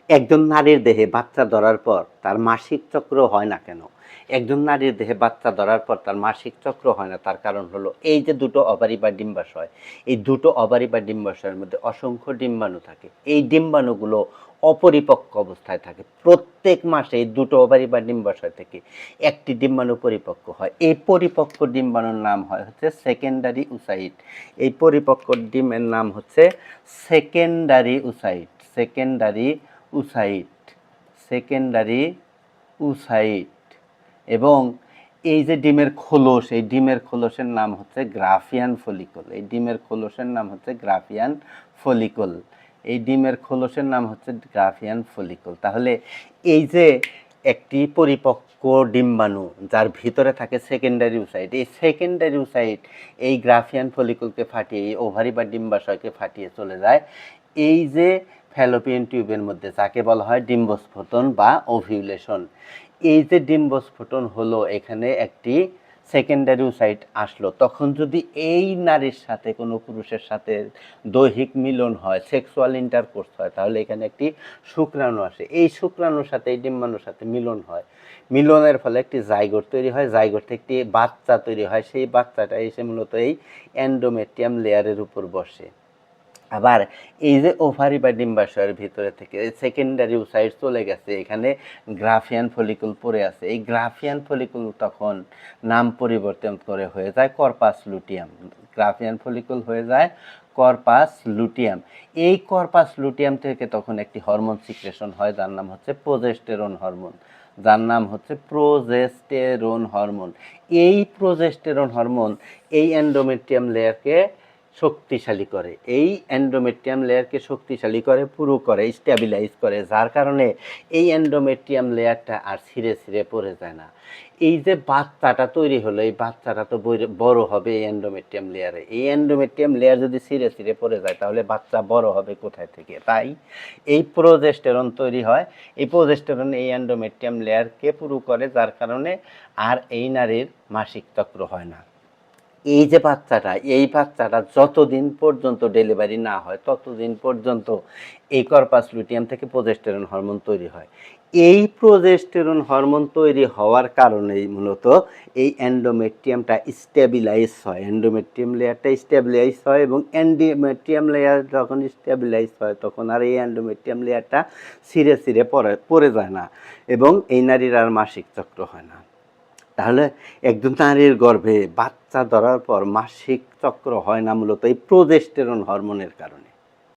একজন নারীর দেহে বাচ্চা ধরার পর তার মাসিক চক্র হয় না কেন? একজন নারীর দেহে বাচ্চা ধরার পর তার মাসিক চক্র হয় না, তার কারণ হলো এই যে দুটো ওভারি বা ডিম্বাশয়, এই দুটো ওভারি বা ডিম্বাশয়ের মধ্যে অসংখ্য ডিম্বাণু থাকে। এই ডিম্বাণুগুলো অপরিপক্ক অবস্থায় থাকে। প্রত্যেক মাসে এই দুটো ওভারি বা ডিম্বাশয় থেকে একটি ডিম্বাণু পরিপক্ক হয়। এই পরিপক্ক ডিম্বাণুর নাম হচ্ছে সেকেন্ডারি উসাইট। এই পরিপক্ক ডিমের নাম হচ্ছে secondary oocyte. Secondary oocyte, secondary oocyte. এবং এই যে ডিমের খোলস, এই ডিমের খোলসের নাম হচ্ছে গ্রাফিয়ান ফলিকল। এই ডিমের খোলসের নাম হচ্ছে গ্রাফিয়ান ফলিকল। এই ডিমের খোলসের নাম হচ্ছে গ্রাফিয়ান ফলিকল। তাহলে এই যে একটি পরিপক্ক ডিম্বাণু যার ভিতরে থাকে সেকেন্ডারি উসাইট, এই সেকেন্ডারি উসাইট এই গ্রাফিয়ান ফলিকলকে ফাটিয়ে, এই ওভারি বা ডিম্বাশয়কে ফাটিয়ে চলে যায় এই যে ফ্যালোপিয়ান টিউবের মধ্যে, যাকে বলা হয় ডিম্বস্ফোটন বা ওভিউলেশন। এই যে ডিম্বস্ফোটন হলো, এখানে একটি সেকেন্ডারি উসাইট আসলো, তখন যদি এই নারীর সাথে কোনো পুরুষের সাথে দৈহিক মিলন হয়, সেক্সুয়াল ইন্টারকোর্স হয়, তাহলে এখানে একটি শুক্রাণু আসে। এই শুক্রাণুর সাথে এই ডিম্বাণুর সাথে মিলন হয়। মিলনের ফলে একটি জাইগোট তৈরি হয়, জাইগোট থেকে একটি বাচ্চা তৈরি হয়। সেই বাচ্চাটা এসে মূলত এই এন্ডোমেট্রিয়াম লেয়ারের উপর বসে। আবার এই যে ওভারি বা ডিম্বাশয়ের ভিতরে থেকে সেকেন্ডারি উসাইট চলে গেছে, এখানে গ্রাফিয়ান ফলিকল পড়ে আছে। এই গ্রাফিয়ান ফলিকল তখন নাম পরিবর্তন করে হয়ে যায় কর্পাস লুটিয়াম। গ্রাফিয়ান ফলিকল হয়ে যায় কর্পাস লুটিয়াম। এই কর্পাস লুটিয়াম থেকে তখন একটি হরমোন সিক্রেশন হয়, যার নাম হচ্ছে প্রোজেস্টেরন হরমোন। যার নাম হচ্ছে প্রোজেস্টেরন হরমোন। এই প্রোজেস্টেরন হরমোন এই এন্ডোমেট্রিয়াম লেয়ারকে শক্তিশালী করে, এই এন্ডোমেট্রিয়াম লেয়ারকে শক্তিশালী করে, পুরো করে, স্টেবিলাইজ করে, যার কারণে এই এন্ডোমেট্রিয়াম লেয়ারটা আর ছিঁড়ে ছিঁড়ে পড়ে যায় না। এই যে বাচ্চাটা তৈরি হলো, এই বাচ্চাটা তো বড় হবে এই এন্ডোমেট্রিয়াম লেয়ারে। এই এন্ডোমেট্রিয়াম লেয়ার যদি ছিঁড়ে ছিঁড়ে পড়ে যায়, তাহলে বাচ্চা বড় হবে কোথায় থেকে? তাই এই প্রোজেস্টেরন তৈরি হয়। এই প্রোজেস্টেরন এই এন্ডোমেট্রিয়াম লেয়ারকে পুরো করে, যার কারণে আর এই নারীর মাসিক চক্র হয় না। এই যে বাচ্চাটা, এই বাচ্চাটা যতদিন পর্যন্ত ডেলিভারি না হয়, ততদিন পর্যন্ত এই কর্পাস লুটিয়াম থেকে প্রোজেস্টেরন হরমোন তৈরি হয়। এই প্রোজেস্টেরন হরমোন তৈরি হওয়ার কারণেই মূলত এই এন্ডোমেট্রিয়ামটা স্টেবিলাইজ হয়, এন্ডোমেট্রিয়াম লেয়ারটা স্টেবিলাইজ হয়। এবং এন্ডোমেট্রিয়াম লেয়ার যখন স্টেবিলাইজ হয়, তখন আর এই এন্ডোমেট্রিয়াম লেয়ারটা ছিঁড়ে ছিঁড়ে পড়ে যায় না, এবং এই নারীর আর মাসিক চক্র হয় না। তাহলে একজন নারীর গর্ভে বাচ্চা ধরার পর মাসিক চক্র হয় না মূলত এই প্রোজেস্টেরন হরমোনের কারণে।